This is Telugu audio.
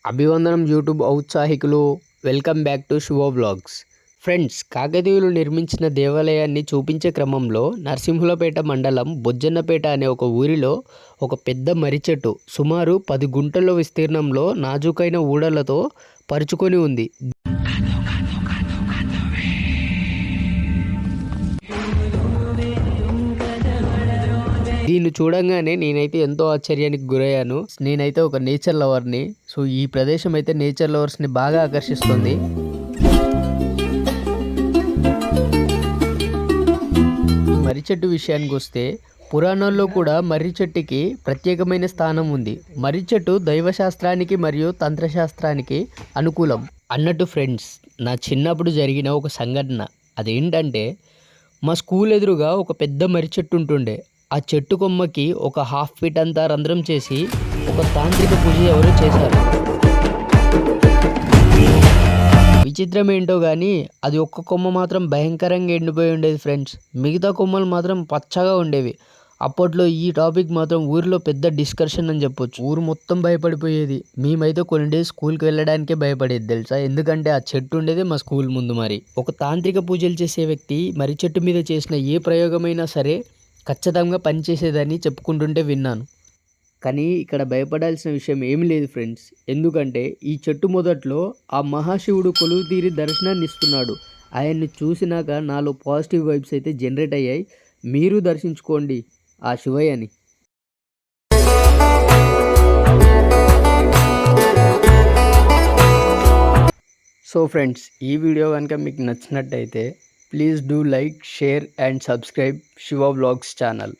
అభివందనం యూట్యూబ్ ఔత్సాహికులు, welcome back to Shiva vlogs. Friends, కాకతీయులు నిర్మించిన దేవాలయాన్ని చూపించే క్రమంలో నరసింహులపేట మండలం బొజ్జన్నపేట అనే ఒక ఊరిలో ఒక పెద్ద మర్రి చెట్టు సుమారు 10 గుంటల విస్తీర్ణంలో నాజూకైన ఊడలతో పరుచుకొని ఉంది. దీన్ని చూడంగానే నేనైతే ఎంతో ఆశ్చర్యానికి గురయ్యాను. నేనైతే ఒక నేచర్ లవర్ని. సో ఈ ప్రదేశం అయితే నేచర్ లవర్స్ని బాగా ఆకర్షిస్తుంది. మర్రి చెట్టు విషయానికి వస్తే పురాణాల్లో కూడా మర్రి చెట్టుకి ప్రత్యేకమైన స్థానం ఉంది. మర్రి చెట్టు దైవశాస్త్రానికి మరియు తంత్రశాస్త్రానికి అనుకూలం అన్నట్టు. ఫ్రెండ్స్, నా చిన్నప్పుడు జరిగిన ఒక సంఘటన అదేంటంటే, మా స్కూల్ ఎదురుగా ఒక పెద్ద మర్రి చెట్టు ఉంటుండే. ఆ చెట్టు కొమ్మకి ఒక 1/2 ఫీట్ అంతా రంధ్రం చేసి ఒక తాంత్రిక పూజ ఎవరో చేశారు. విచిత్రం ఏంటో కానీ అది ఒక్క కొమ్మ మాత్రం భయంకరంగా ఎండిపోయి ఉండేది ఫ్రెండ్స్. మిగతా కొమ్మలు మాత్రం పచ్చగా ఉండేవి. అప్పట్లో ఈ టాపిక్ మాత్రం ఊరిలో పెద్ద డిస్కషన్ అని చెప్పొచ్చు. ఊరు మొత్తం భయపడిపోయేది. మేమైతే కొన్ని డేస్ స్కూల్కి వెళ్ళడానికే భయపడేది తెలుసా. ఎందుకంటే ఆ చెట్టు ఉండేది మా స్కూల్ ముందు. మరి ఒక తాంత్రిక పూజలు చేసే వ్యక్తి మర్రి చెట్టు మీద చేసిన ఏ ప్రయోగమైనా సరే ఖచ్చితంగా పనిచేసేదని చెప్పుకుంటుంటే విన్నాను. కానీ ఇక్కడ భయపడాల్సిన విషయం ఏమి లేదు ఫ్రెండ్స్. ఎందుకంటే ఈ చెట్టు మొదట్లో ఆ మహాశివుడు కొలువు తీరి దర్శనాన్ని ఇస్తున్నాడు. ఆయన్ని చూసినాక నాలో పాజిటివ్ వైబ్స్ అయితే జనరేట్ అయ్యాయి. మీరు దర్శించుకోండి ఆ శివయ్యని. సో ఫ్రెండ్స్, ఈ వీడియో కనుక మీకు నచ్చినట్టయితే please do like, share and subscribe Shiva vlogs channel.